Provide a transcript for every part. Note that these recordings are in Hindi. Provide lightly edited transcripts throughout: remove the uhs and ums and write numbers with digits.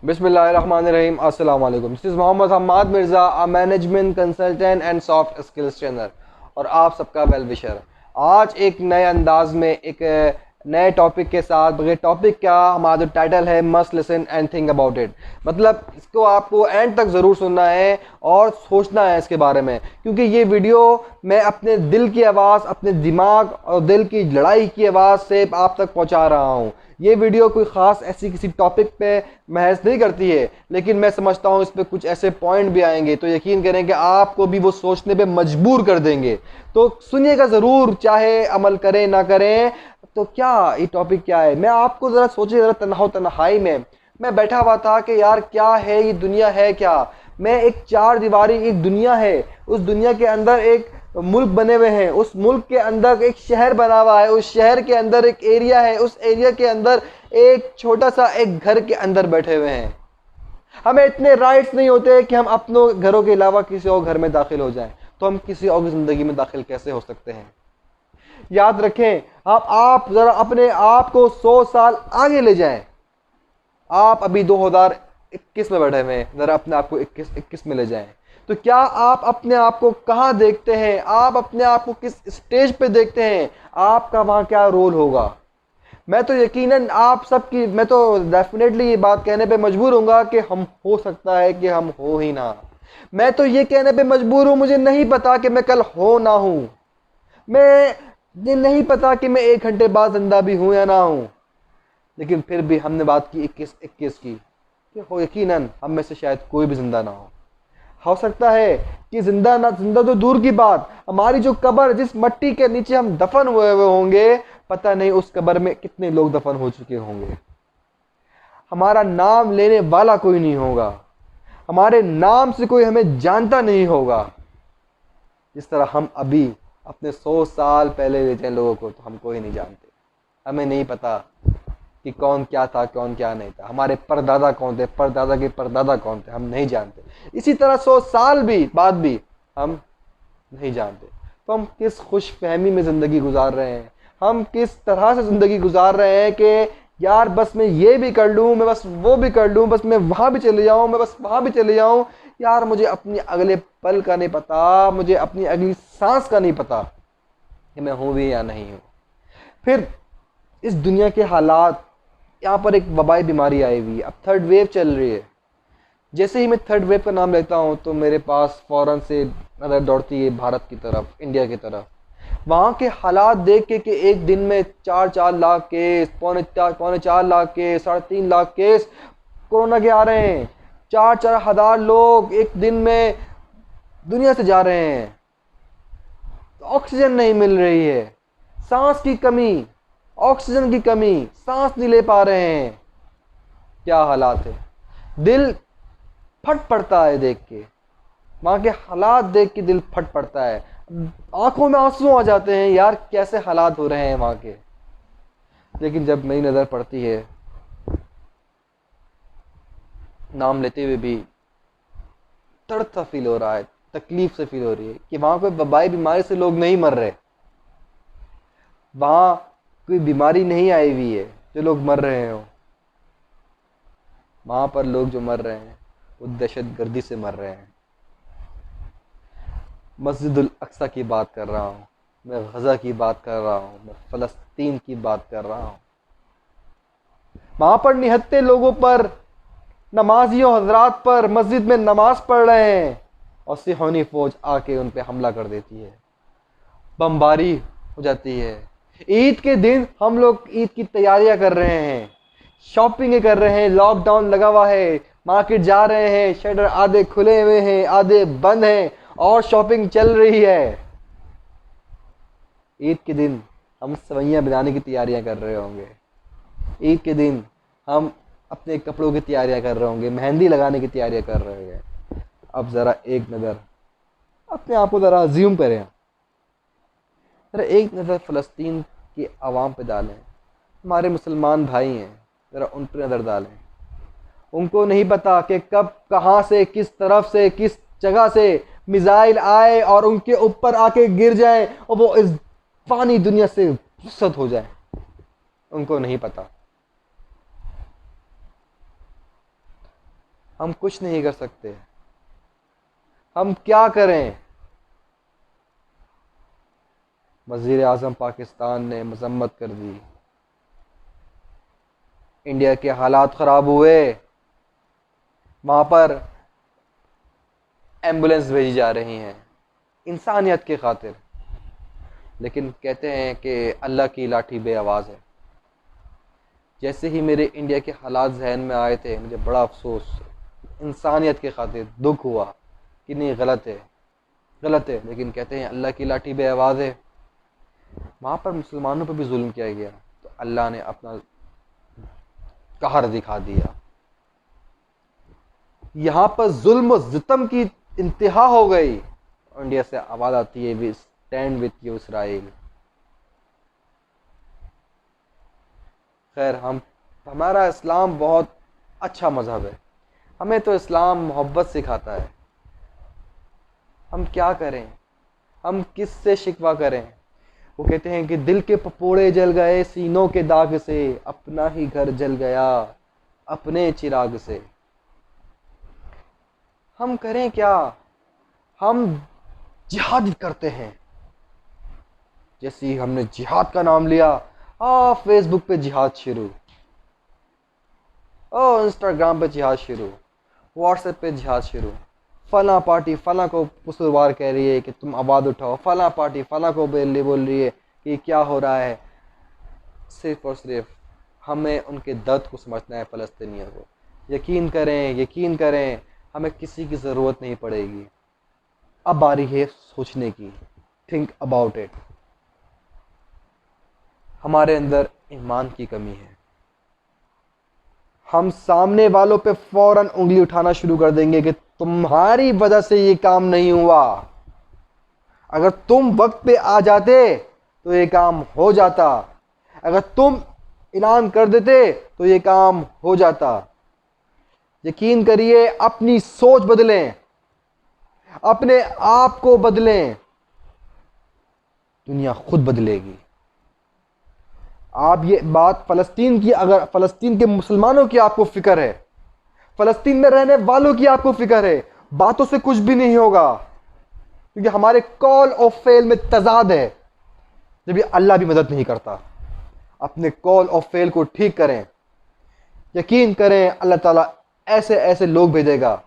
बिस्मिल्लाहिर्रहमानिर्रहीम। अस्सलाम वालेकुम। This is Mohammad Hammad Mirza, a management consultant and soft skills trainer और आप सबका वेल विशर। आज एक नए अंदाज में एक नए टॉपिक के साथ। ये टॉपिक क्या, हमारा जो टाइटल है must listen and think about it, मतलब इसको आपको एंड तक ज़रूर सुनना है और सोचना है इसके बारे में, क्योंकि ये वीडियो मैं अपने दिल की आवाज़, अपने दिमाग और दिल की लड़ाई की आवाज़ से आप तक पहुंचा रहा हूं। ये वीडियो कोई ख़ास ऐसी किसी टॉपिक पे महज नहीं करती है, लेकिन मैं समझता हूँ इस पे कुछ ऐसे पॉइंट भी आएंगे तो यकीन करें कि आपको भी वो सोचने पे मजबूर कर देंगे। तो सुनिएगा ज़रूर, चाहे अमल करें ना करें। तो क्या ये टॉपिक क्या है, मैं आपको ज़रा सोचिए, ज़रा तन्हाई में मैं बैठा हुआ था कि यार क्या है ये दुनिया, है क्या। मैं एक चार दीवारी, एक दुनिया है, उस दुनिया के अंदर एक मुल्क बने हुए हैं, उस मुल्क के अंदर एक शहर बना हुआ है, उस शहर के अंदर एक एरिया है, उस एरिया के अंदर एक छोटा सा एक घर के अंदर बैठे हुए हैं। हमें इतने राइट्स नहीं होते कि हम अपनों घरों के अलावा किसी और घर में दाखिल हो जाएं, तो हम किसी और की जिंदगी में दाखिल कैसे हो सकते हैं। याद रखें, आप जरा अपने आप को 100 साल आगे ले जाएं। आप अभी 2021 में बैठे हुए हैं, जरा अपने आप को 21 में ले जाएं। तो क्या आप अपने आप को कहाँ देखते हैं, आप अपने आप को किस स्टेज पे देखते हैं, आपका वहां क्या रोल होगा। मैं तो यकीनन आप सबकी, मैं तो डेफिनेटली ये बात कहने पे मजबूर हूँगा कि हम, हो सकता है कि हम हो ही ना। मैं तो ये कहने पे मजबूर हूँ, मुझे नहीं पता कि मैं कल हो ना हूँ। मैं ये नहीं पता कि मैं 1 घंटे बाद जिंदा भी हूँ या ना हूँ। लेकिन फिर भी हमने बात की 21 की, कि हो यकीनन हम में से शायद कोई भी जिंदा ना हो सकता है कि जिंदा ना, जिंदा तो दूर की बात, हमारी जो कब्र, जिस मट्टी के नीचे हम दफन हुए हुए होंगे, पता नहीं उस कब्र में कितने लोग दफन हो चुके होंगे। हमारा नाम लेने वाला कोई नहीं होगा, हमारे नाम से कोई हमें जानता नहीं होगा। जिस तरह हम अभी अपने 100 साल पहले लेते हैं लोगों को, तो हम कोई नहीं जानते। हमें नहीं पता कि कौन क्या था, कौन क्या नहीं था। हमारे परदादा कौन थे, परदादा के परदादा कौन थे, हम नहीं जानते। इसी तरह 100 साल भी बाद भी हम नहीं जानते। तो हम किस खुश फहमी में ज़िंदगी गुजार रहे हैं, हम किस तरह से ज़िंदगी गुजार रहे हैं कि यार बस मैं ये भी कर लूँ, मैं बस वो भी कर लूँ, बस मैं वहाँ भी चले जाऊँ, मैं बस वहाँ भी चले जाऊँ। यार मुझे अपनी अगले पल का नहीं पता, मुझे अपनी अगली सांस का नहीं पता कि मैं हूँ भी या नहीं हूँ। फिर इस दुनिया के हालात, यहाँ पर एक वबाई बीमारी आई हुई है, अब थर्ड वेव चल रही है। जैसे ही मैं थर्ड वेव का नाम लेता हूँ तो मेरे पास फ़ौरन से नज़र दौड़ती है भारत की तरफ, इंडिया की तरफ। वहाँ के हालात देख के कि एक दिन में 4-4 लाख केस, पौने 4 lakh case, 3.5 lakh case corona के आ रहे हैं। 4-4 हज़ार लोग एक दिन में दुनिया से जा रहे हैं। तो ऑक्सीजन नहीं मिल रही है, सांस की कमी, ऑक्सीजन की कमी, सांस नहीं ले पा रहे हैं। क्या हालात है, दिल फट पड़ता है देख के, वहां के हालात देख के दिल फट पड़ता है, आंखों में आंसू आ जाते हैं। यार कैसे हालात हो रहे हैं वहां के। लेकिन जब मेरी नजर पड़ती है, नाम लेते हुए भी दर्द सा फील हो रहा है, तकलीफ से फील हो रही है कि वहां कोई वबाई बीमारी से लोग नहीं मर रहे, वहां कोई बीमारी नहीं आई हुई है जो लोग मर रहे हो। वहां पर लोग जो मर रहे हैं वो दहशत गर्दी से मर रहे हैं। मस्जिदुल अक्सा की बात कर रहा हूँ, मैं गज़ा की बात कर रहा हूँ, मैं फ़लस्तीन की बात कर रहा हूँ। वहां पर निहत्थे लोगों पर, नमाजियों हजरात पर मस्जिद में नमाज पढ़ रहे हैं और सिहोनी फौज आके उन पे हमला कर देती है, बमबारी हो जाती है। ईद के दिन हम लोग ईद की तैयारियां कर रहे हैं, शॉपिंग कर रहे हैं, लॉकडाउन लगा हुआ है, मार्केट जा रहे हैं, शटर आधे खुले हुए हैं, आधे बंद हैं और शॉपिंग चल रही है। ईद के दिन हम सवैयां बनाने की तैयारियां कर रहे होंगे, ईद के दिन हम अपने कपड़ों की तैयारियां कर रहे होंगे, मेहंदी लगाने की तैयारियां कर रहे होंगे। अब ज़रा एक नज़र अपने आप को ज़रा अज्यूम करें, ज़रा एक नज़र फ़लस्तीन की आवाम पे डालें। हमारे मुसलमान भाई हैं, ज़रा उन पर नज़र डालें। उनको नहीं पता कि कब, कहाँ से, किस तरफ से, किस जगह से मिसाइल आए और उनके ऊपर आके गिर जाए और वो इस फानी दुनिया से फुर्सत हो जाए। उनको नहीं पता। हम कुछ नहीं कर सकते। हम क्या करें? वज़ीर आज़म पाकिस्तान ने मजम्मत कर दी, इंडिया के हालात ख़राब हुए, वहाँ पर एम्बुलेंस भेजी जा रही हैं इंसानियत की खातिर, लेकिन कहते हैं कि अल्लाह की लाठी बे आवाज़ है। जैसे ही मेरे इंडिया के हालात जहन में आए थे, मुझे बड़ा अफसोस, इंसानियत की खातिर दुख हुआ कि नहीं, गलत है, गलत है, लेकिन कहते हैं अल्लाह की लाठी बे आवाज़ है। वहाँ पर मुसलमानों पर भी जुल्म किया गया, तो अल्लाह ने अपना कहर दिखा दिया। यहाँ पर जुल्म और सितम की इंतहा हो गई। इंडिया से आवाज़ आती है, we stand with you Israel. खैर, हमारा इस्लाम बहुत अच्छा मज़हब है, हमें तो इस्लाम मोहब्बत सिखाता है। हम क्या करें? हम किस से शिकवा करें? वो कहते हैं कि दिल के पपोड़े जल गए सीनों के दाग से, अपना ही घर जल गया अपने चिराग से। हम करें क्या? हम जिहाद करते हैं। जैसे ही हमने जिहाद का नाम लिया, फेसबुक पे जिहाद शुरू, इंस्टाग्राम पे जिहाद शुरू, व्हाट्सएप पे जिहाद शुरू। फला पार्टी फला को कसूरवार कह रही है कि तुम आवाज़ उठाओ, फला पार्टी फला को बोल रही है कि क्या हो रहा है। सिर्फ और सिर्फ हमें उनके दर्द को समझना है, फ़लस्तीनियों को। यकीन करें, यकीन करें, हमें किसी की ज़रूरत नहीं पड़ेगी। अब बारी है सोचने की। Think about it. हमारे अंदर ईमान की कमी है। हम सामने वालों पे फौरन उंगली उठाना शुरू कर देंगे कि तुम्हारी वजह से ये काम नहीं हुआ। अगर तुम वक्त पे आ जाते तो ये काम हो जाता, अगर तुम ऐलान कर देते तो ये काम हो जाता। यकीन करिए, अपनी सोच बदलें, अपने आप को बदलें, दुनिया खुद बदलेगी। आप ये बात फ़लस्तीन की, अगर फ़लस्तीन के मुसलमानों की आपको फिक्र है, फ़लस्तीन में रहने वालों की आपको फिक्र है, बातों से कुछ भी नहीं होगा, क्योंकि हमारे कॉल और फेल में तजाद है। जब ये अल्लाह भी मदद नहीं करता, अपने कॉल और फेल को ठीक करें। यकीन करें, अल्लाह ताला ऐसे ऐसे लोग भेजेगा।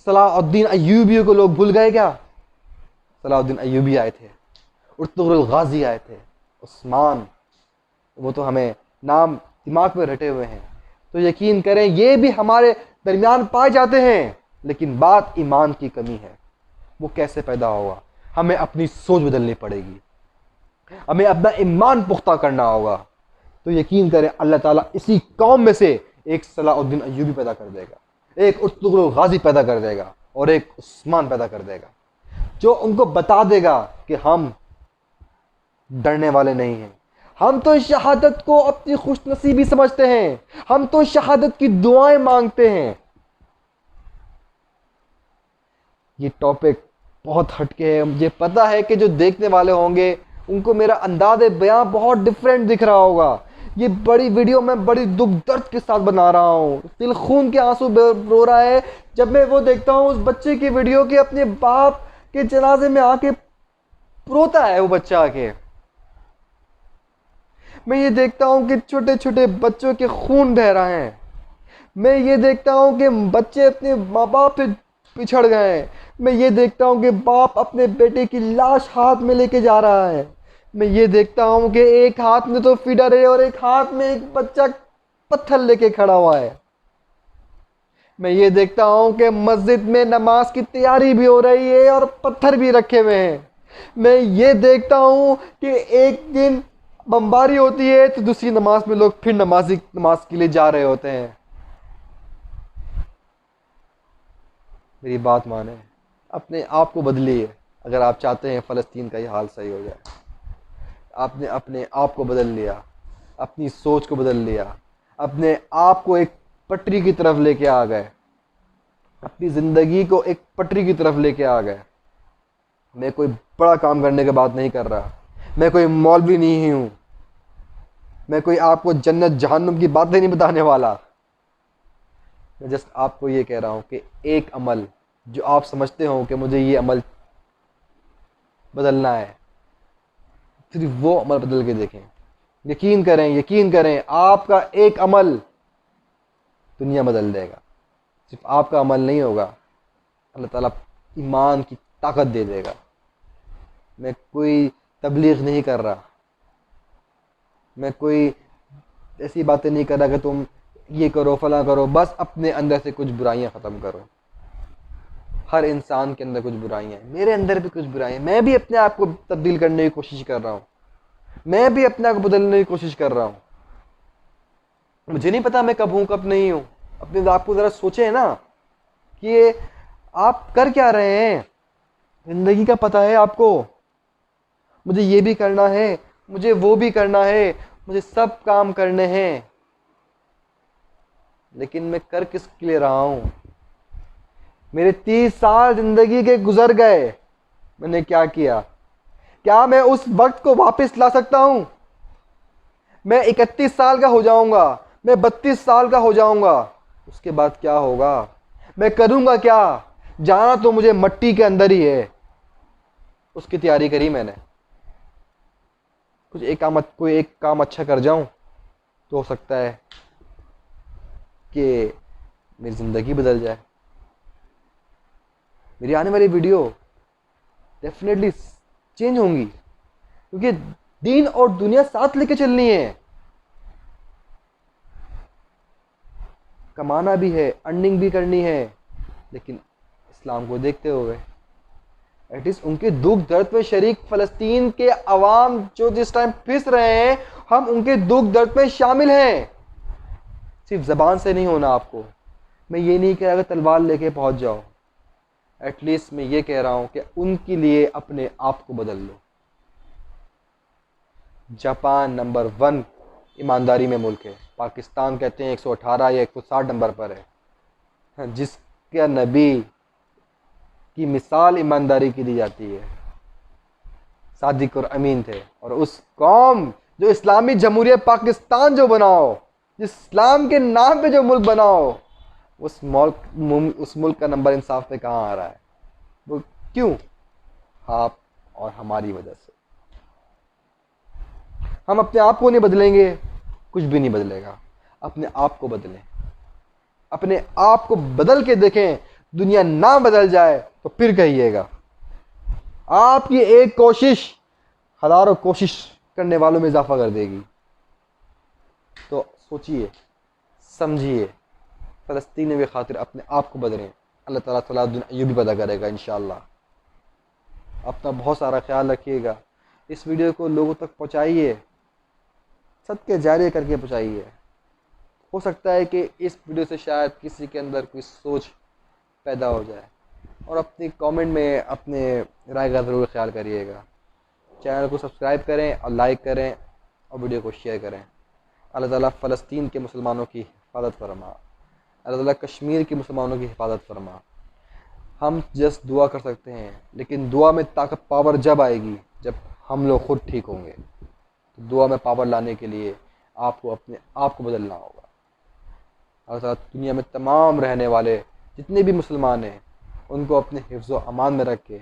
सलाहुद्दीन अय्यूबी को लोग भूल गए क्या? सलाहुद्दीन अय्यूबी आए थे, उर्तुगरुल गाजी आए थे, उस्मान, वो तो हमें नाम दिमाग में रटे हुए हैं। तो यकीन करें, ये भी हमारे दरमियान पाए जाते हैं, लेकिन बात ईमान की कमी है। वो कैसे पैदा होगा? हमें अपनी सोच बदलनी पड़ेगी, हमें अपना ईमान पुख्ता करना होगा। तो यकीन करें, अल्लाह ताला इसी कौम में से एक सलाहुद्दीन अय्यूबी पैदा कर देगा, एक उर्तुगरुल गाजी पैदा कर देगा, और एक उस्मान पैदा कर देगा, जो उनको बता देगा कि हम डरने वाले नहीं हैं। हम तो शहादत को अपनी खुशनसीबी समझते हैं, हम तो शहादत की दुआएं मांगते हैं। ये टॉपिक बहुत हटके है, मुझे पता है कि जो देखने वाले होंगे उनको मेरा अंदाज़ बयां बहुत डिफरेंट दिख रहा होगा। ये बड़ी वीडियो मैं बड़ी दुख दर्द के साथ बना रहा हूँ, दिल खून के आंसू रो रहा है जब मैं वो देखता हूँ उस बच्चे की वीडियो कि अपने बाप के जनाजे में आके रोता है वो बच्चा आके। मैं ये देखता हूँ कि छोटे छोटे बच्चों के खून बह रहे हैं। मैं ये देखता हूँ कि बच्चे अपने माँ बाप से पिछड़ गए हैं। मैं ये देखता हूँ कि बाप अपने बेटे की लाश हाथ में लेके जा रहा है। मैं ये देखता हूँ कि एक हाथ में तो फीडर है और एक हाथ में एक बच्चा पत्थर लेके खड़ा हुआ है। मैं ये देखता हूँ कि मस्जिद में नमाज की तैयारी भी हो रही है और पत्थर भी रखे हुए हैं। मैं ये देखता हूँ कि एक दिन बमबारी होती है तो दूसरी नमाज में लोग फिर नमाज के लिए जा रहे होते हैं। मेरी बात माने, अपने आप को बदलिए अगर आप चाहते हैं फ़लस्तीन का ये हाल सही हो जाए। आपने अपने आप को बदल लिया, अपनी सोच को बदल लिया, अपने आप को एक पटरी की तरफ लेके आ गए, अपनी ज़िंदगी को एक पटरी की तरफ लेके आ गए। मैं कोई बड़ा काम करने की बात नहीं कर रहा, मैं कोई मौलवी नहीं हूँ, मैं कोई आपको जन्नत जहन्नुम की बातें नहीं बताने वाला। मैं जस्ट आपको ये कह रहा हूँ कि एक अमल जो आप समझते हो कि मुझे ये अमल बदलना है, सिर्फ वो अमल बदल के देखें। यकीन करें, आपका एक अमल दुनिया बदल देगा। सिर्फ आपका अमल नहीं होगा, अल्लाह ताला ईमान की ताकत दे देगा। मैं कोई तबलीग नहीं कर रहा, मैं कोई ऐसी बातें नहीं कर रहा कि तुम ये करो फला करो, बस अपने अंदर से कुछ बुराइयां ख़त्म करो। हर इंसान के अंदर कुछ बुराइयां हैं, मेरे अंदर भी कुछ बुराइयां हैं। मैं भी अपने आप को तब्दील करने की कोशिश कर रहा हूँ, मैं भी अपने आप को बदलने की कोशिश कर रहा हूँ। मुझे नहीं पता मैं कब हूँ कब नहीं हूँ। अपने आप को ज़रा सोचें ना कि आप कर क्या रहे हैं। ज़िंदगी का पता है आपको, मुझे ये भी करना है, मुझे वो भी करना है, मुझे सब काम करने हैं, लेकिन मैं कर किसके लिए रहा हूँ। मेरे 30 साल ज़िंदगी के गुजर गए, मैंने क्या किया? क्या मैं उस वक्त को वापस ला सकता हूँ? मैं 31 साल का हो जाऊंगा, मैं 32 साल का हो जाऊंगा, उसके बाद क्या होगा? मैं करूंगा क्या? जाना तो मुझे मट्टी के अंदर ही है। उसकी तैयारी करी मैंने। कोई एक काम अच्छा कर जाऊं तो हो सकता है कि मेरी ज़िंदगी बदल जाए। मेरी आने वाली वीडियो डेफिनेटली चेंज होंगी, क्योंकि दीन और दुनिया साथ लेके चलनी है। कमाना भी है, अर्निंग भी करनी है, लेकिन इस्लाम को देखते हुए एटलीस्ट उनके दुख दर्द में शरीक फ़लस्तीन के अवाम जो जिस टाइम पिस रहे हैं, हम उनके दुख दर्द में शामिल हैं। सिर्फ ज़बान से नहीं होना आपको। मैं ये नहीं कह रहा कि तलवार लेके पहुंच जाओ, एटलीस्ट मैं ये कह रहा हूं कि उनके लिए अपने आप को बदल लो। जापान नंबर 1 ईमानदारी में मुल्क है, पाकिस्तान कहते हैं 118 या 160 नंबर पर है, जिसका नबी की मिसाल ईमानदारी की दी जाती है। सादिक और अमीन थे, और उस कौम जो इस्लामी जमहूरियत पाकिस्तान जो बनाओ, जिस इस्लाम के नाम पे जो मुल्क बनाओ, उस मुल्क का नंबर इंसाफ पे कहाँ आ रहा है? वो क्यों? आप और हमारी वजह से। हम अपने आप को नहीं बदलेंगे, कुछ भी नहीं बदलेगा। अपने आप को बदलें, अपने आप को बदल के देखें। दुनिया ना बदल जाए तो फिर कहिएगा। आपकी एक कोशिश हजारों कोशिश करने वालों में इजाफा कर देगी। तो सोचिए, समझिए, फ़लस्तीन की खातिर अपने आप को बदलें। अल्लाह ताला सलाह यूँ भी पैदा करेगा इंशाअल्लाह। अपना बहुत सारा ख्याल रखिएगा। इस वीडियो को लोगों तक पहुँचाइए, सदके जारिया करके पहुँचाइए। हो सकता है कि इस वीडियो से शायद किसी के अंदर कोई सोच पैदा हो जाए। और अपनी कमेंट में अपने राय का ज़रूर ख्याल करिएगा। चैनल को सब्सक्राइब करें और लाइक करें और वीडियो को शेयर करें। अल्लाह ताला फ़लस्तीन के मुसलमानों की हिफाजत फरमा, अल्लाह ताला कश्मीर के मुसलमानों की हिफाजत फरमा। हम जस्ट दुआ कर सकते हैं, लेकिन दुआ में ताकत पावर जब आएगी जब हम लोग खुद ठीक होंगे। तो दुआ में पावर लाने के लिए आपको अपने आप को बदलना होगा। अल्लाह ताला दुनिया में तमाम रहने वाले जितने भी मुसलमान हैं उनको अपने हिफ्ज़ व अमान में रखे,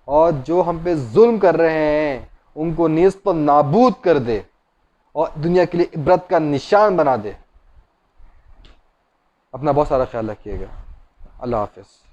और जो हम पे जुल्म कर रहे हैं उनको नीस्त व नाबूद कर दे और दुनिया के लिए इबरत का निशान बना दे। अपना बहुत सारा ख्याल रखिएगा। अल्लाह हाफ़िज़।